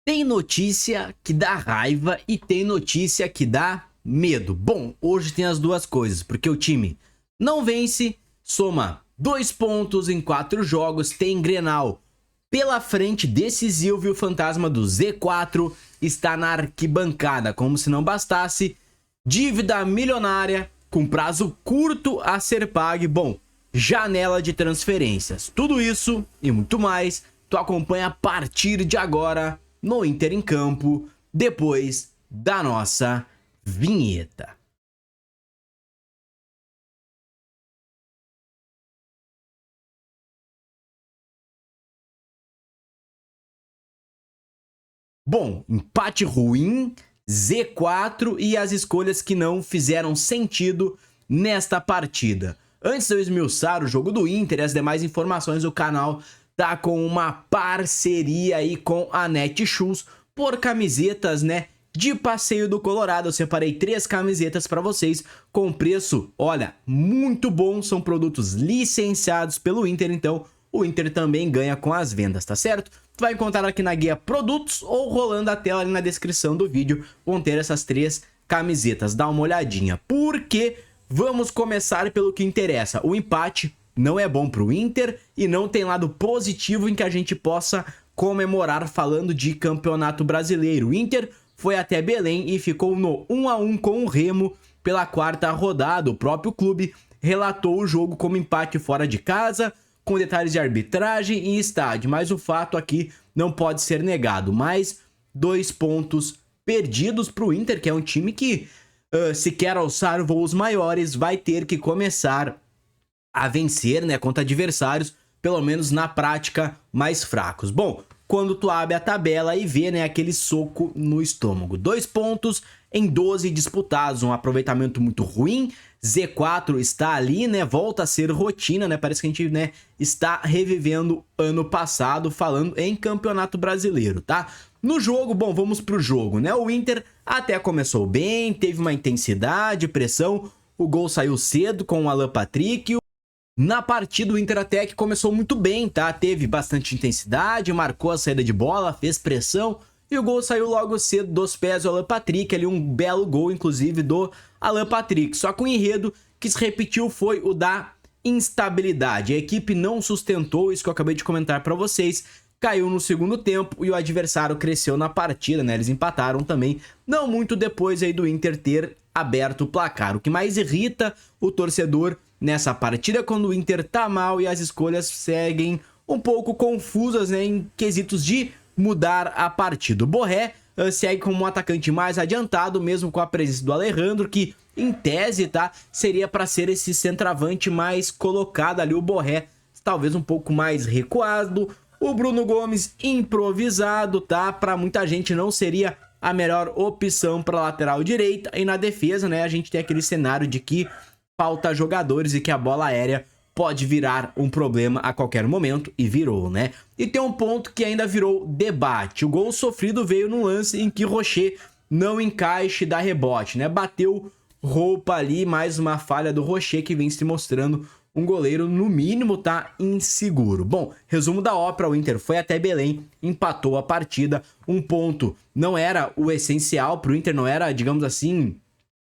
Tem notícia que dá raiva e tem notícia que dá medo. Bom, hoje tem as duas coisas, porque o time não vence, soma 2 pontos em 4 jogos, tem Grenal pela frente decisivo e o fantasma do Z4 está na arquibancada. Como se não bastasse, dívida milionária com prazo curto a ser pague. Bom, janela de transferências. Tudo isso e muito mais, tu acompanha a partir de agora no Inter em Campo, depois da nossa vinheta. Bom, empate ruim, Z4 e as escolhas que não fizeram sentido nesta partida. Antes de eu esmiuçar o jogo do Inter e as demais informações, o canal tá com uma parceria aí com a Netshoes por camisetas, né, de passeio do Colorado. Eu separei 3 camisetas para vocês com preço, olha, muito bom. São produtos licenciados pelo Inter, então o Inter também ganha com as vendas, tá certo? Tu vai encontrar aqui na guia produtos ou rolando a tela ali na descrição do vídeo, vão ter essas 3 camisetas. Dá uma olhadinha, porque vamos começar pelo que interessa. O empate não é bom pro Inter e não tem lado positivo em que a gente possa comemorar falando de Campeonato Brasileiro. O Inter foi até Belém e ficou no 1-1 com o Remo pela 4ª rodada. O próprio clube relatou o jogo como empate fora de casa, com detalhes de arbitragem e estádio, mas o fato aqui não pode ser negado. Mais 2 pontos perdidos para o Inter, que é um time que, se quer alçar voos maiores, vai ter que começar a vencer, né, contra adversários, pelo menos na prática, mais fracos. Bom, quando tu abre a tabela e vê, né, aquele soco no estômago. 2 pontos em 12 disputados, um aproveitamento muito ruim. Z4 está ali, né, volta a ser rotina, né, parece que a gente, né, está revivendo ano passado, falando em Campeonato Brasileiro, tá? No jogo, bom, vamos pro jogo, né, o Inter até começou bem, teve uma intensidade, pressão, o gol saiu cedo com o Alan Patrick. Na partida, o Inter até que começou muito bem, tá? Teve bastante intensidade, marcou a saída de bola, fez pressão e o gol saiu logo cedo dos pés do Alan Patrick. Ali um belo gol, inclusive, do Alan Patrick. Só que o enredo que se repetiu foi o da instabilidade. A equipe não sustentou isso que eu acabei de comentar para vocês. Caiu no segundo tempo e o adversário cresceu na partida, né? Eles empataram também, não muito depois aí do Inter ter aberto o placar. O que mais irrita o torcedor nessa partida é quando o Inter tá mal e as escolhas seguem um pouco confusas, né, em quesitos de mudar a partida. O Borré segue como um atacante mais adiantado, mesmo com a presença do Alejandro, que em tese, tá, seria para ser esse centroavante mais colocado ali. O Borré talvez um pouco mais recuado. O Bruno Gomes improvisado, tá? Para muita gente não seria a melhor opção para lateral direita. E na defesa, né, a gente tem aquele cenário de que falta jogadores e que a bola aérea pode virar um problema a qualquer momento, e virou, né? E tem um ponto que ainda virou debate. O gol sofrido veio num lance em que Rocher não encaixa e dá rebote, né? Bateu roupa ali, mais uma falha do Rocher, que vem se mostrando um goleiro, no mínimo, tá inseguro. Bom, resumo da ópera, o Inter foi até Belém, empatou a partida. Um ponto não era o essencial pro Inter, não era, digamos assim,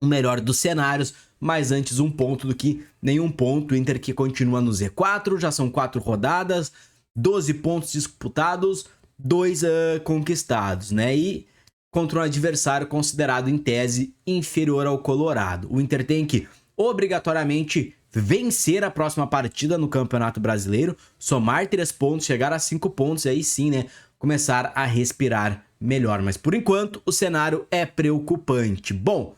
o melhor dos cenários, mas antes um ponto do que nenhum ponto. O Inter que continua no Z4, já são 4 rodadas, 12 pontos disputados, 2 conquistados, né? E contra um adversário considerado em tese inferior ao Colorado. O Inter tem que obrigatoriamente vencer a próxima partida no Campeonato Brasileiro, somar 3 pontos, chegar a 5 pontos e aí sim, né, começar a respirar melhor. Mas por enquanto o cenário é preocupante. Bom,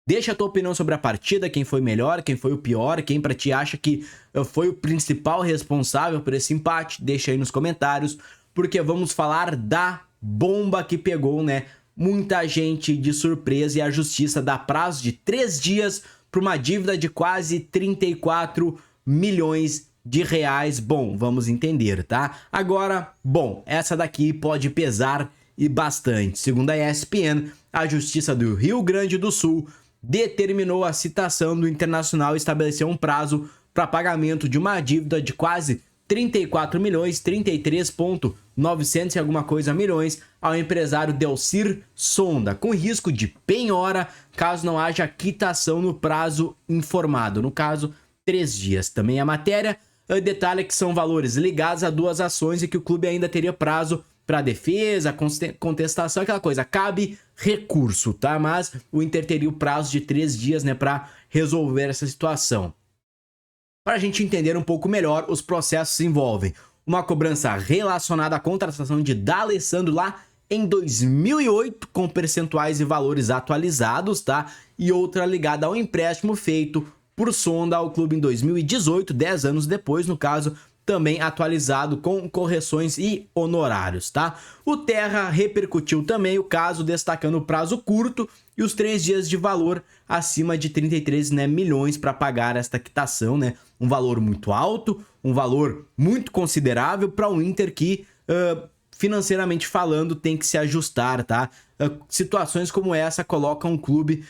deixa a tua opinião sobre a partida, quem foi melhor, quem foi o pior, quem pra ti acha que foi o principal responsável por esse empate, deixa aí nos comentários, porque vamos falar da bomba que pegou, né, muita gente de surpresa, e a justiça dá prazo de 3 dias para uma dívida de quase 34 milhões de reais. Bom, vamos entender, tá? Agora, bom, essa daqui pode pesar e bastante. Segundo a ESPN, a Justiça do Rio Grande do Sul determinou a citação do Internacional e estabeleceu um prazo para pagamento de uma dívida de quase 34 milhões, 33,9 900 e alguma coisa milhões ao empresário Delcir Sonda, com risco de penhora caso não haja quitação no prazo informado, no caso, 3 dias. Também a matéria detalha que são valores ligados a 2 ações e que o clube ainda teria prazo para defesa, contestação, aquela coisa. Cabe recurso, tá? Mas o Inter teria o prazo de 3 dias, né, para resolver essa situação. Para a gente entender um pouco melhor, os processos envolvem uma cobrança relacionada à contratação de D'Alessandro lá em 2008, com percentuais e valores atualizados, tá? E outra ligada ao empréstimo feito por Sonda ao clube em 2018, 10 anos depois, no caso, também atualizado com correções e honorários, tá? O Terra repercutiu também o caso, destacando o prazo curto e os 3 dias de valor acima de 33, né, milhões para pagar esta quitação, né? Um valor muito alto, um valor muito considerável para um Inter que, financeiramente falando, tem que se ajustar, tá? Situações como essa colocam o clube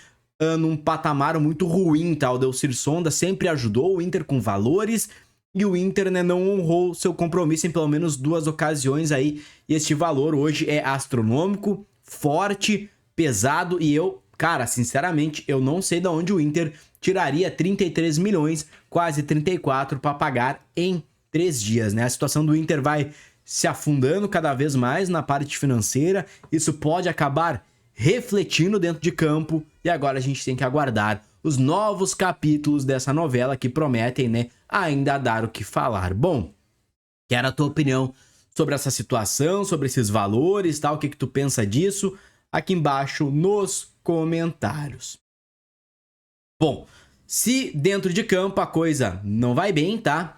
num patamar muito ruim, tá? O Delcir Sonda sempre ajudou o Inter com valores e o Inter, né, não honrou seu compromisso em pelo menos 2 ocasiões aí. E este valor hoje é astronômico, forte, pesado e eu, cara, sinceramente, eu não sei de onde o Inter tiraria 33 milhões, quase 34, para pagar em 3 dias, né? A situação do Inter vai se afundando cada vez mais na parte financeira, isso pode acabar refletindo dentro de campo e agora a gente tem que aguardar os novos capítulos dessa novela que prometem, né, ainda dar o que falar. Bom, quero a tua opinião sobre essa situação, sobre esses valores, tá? O que tu pensa disso? Aqui embaixo nos comentários. Bom, se dentro de campo a coisa não vai bem, tá?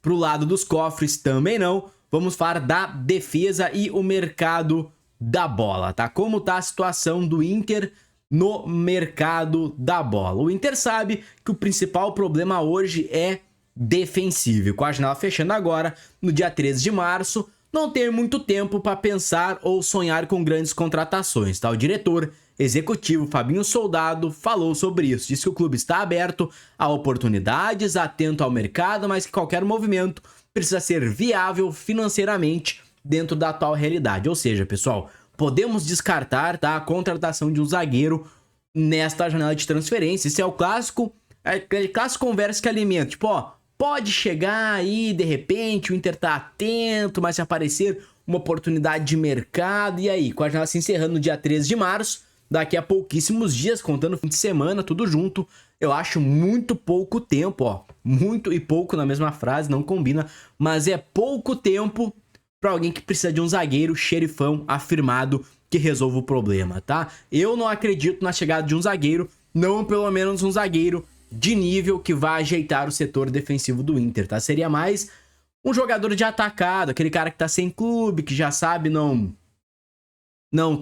Pro lado dos cofres também não. Vamos falar da defesa e o mercado da bola, tá? Como tá a situação do Inter no mercado da bola? O Inter sabe que o principal problema hoje é defensivo. Com a janela fechando agora, no dia 13 de março, não tem muito tempo para pensar ou sonhar com grandes contratações, tá? O diretor executivo Fabinho Soldado falou sobre isso. Disse que o clube está aberto a oportunidades, atento ao mercado, mas que qualquer movimento precisa ser viável financeiramente dentro da atual realidade. Ou seja, pessoal, podemos descartar, tá, a contratação de um zagueiro nesta janela de transferência. Esse é o clássico, clássico conversa que alimenta. Tipo, ó, pode chegar aí, de repente, o Inter tá atento, mas se aparecer uma oportunidade de mercado, e aí? Com a janela se encerrando no dia 13 de março, daqui a pouquíssimos dias, contando fim de semana, tudo junto, eu acho muito pouco tempo, ó. Muito e pouco na mesma frase, não combina, mas é pouco tempo para alguém que precisa de um zagueiro xerifão afirmado que resolva o problema, tá? Eu não acredito na chegada de um zagueiro, não pelo menos um zagueiro de nível que vai ajeitar o setor defensivo do Inter, tá? Seria mais um jogador de atacado, aquele cara que tá sem clube, que já sabe não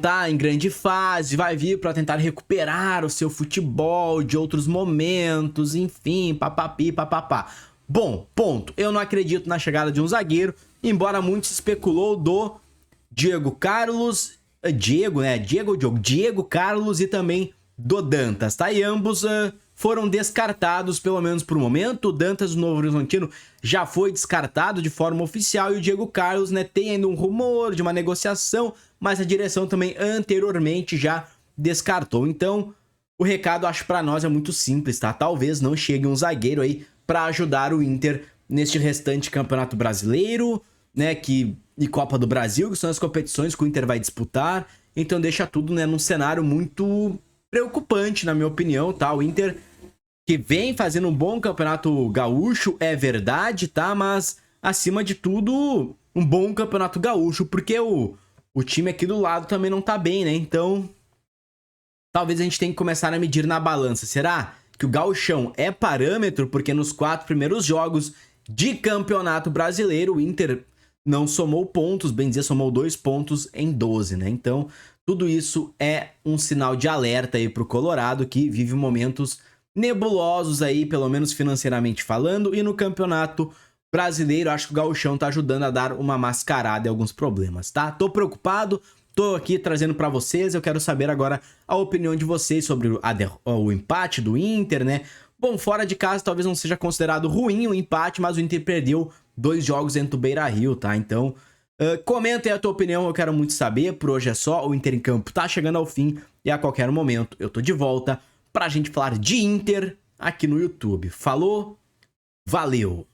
tá em grande fase, vai vir para tentar recuperar o seu futebol de outros momentos, enfim, papapi, papapá. Bom, ponto. Eu não acredito na chegada de um zagueiro, embora muito se especulou do Diego Carlos e também do Dantas, tá? E ambos foram descartados, pelo menos por um momento. O Dantas, o Novo Horizontino, já foi descartado de forma oficial e o Diego Carlos, né, tem ainda um rumor de uma negociação, mas a direção também anteriormente já descartou. Então, o recado, acho, para nós é muito simples, tá? Talvez não chegue um zagueiro aí para ajudar o Inter neste restante Campeonato Brasileiro, né, e Copa do Brasil, que são as competições que o Inter vai disputar. Então deixa tudo, né, num cenário muito preocupante, na minha opinião, tá? O Inter que vem fazendo um bom Campeonato Gaúcho, é verdade, tá? Mas, acima de tudo, um bom Campeonato Gaúcho, porque o time aqui do lado também não tá bem, né? Então, talvez a gente tenha que começar a medir na balança. Será que o Gauchão é parâmetro? Porque nos 4 primeiros jogos de Campeonato Brasileiro, o Inter não somou pontos, bem dizer, somou 2 pontos em 12, né? Então, tudo isso é um sinal de alerta aí pro Colorado, que vive momentos nebulosos aí, pelo menos financeiramente falando, e no Campeonato Brasileiro, acho que o Gauchão tá ajudando a dar uma mascarada em alguns problemas, tá? Tô preocupado, tô aqui trazendo pra vocês, eu quero saber agora a opinião de vocês sobre o empate do Inter, né? Bom, fora de casa talvez não seja considerado ruim o empate, mas o Inter perdeu 2 jogos dentro do Beira-Rio, tá? Então, Comenta aí a tua opinião, eu quero muito saber. Por hoje é só, o Inter em Campo tá chegando ao fim e a qualquer momento eu tô de volta pra gente falar de Inter aqui no YouTube. Falou, valeu!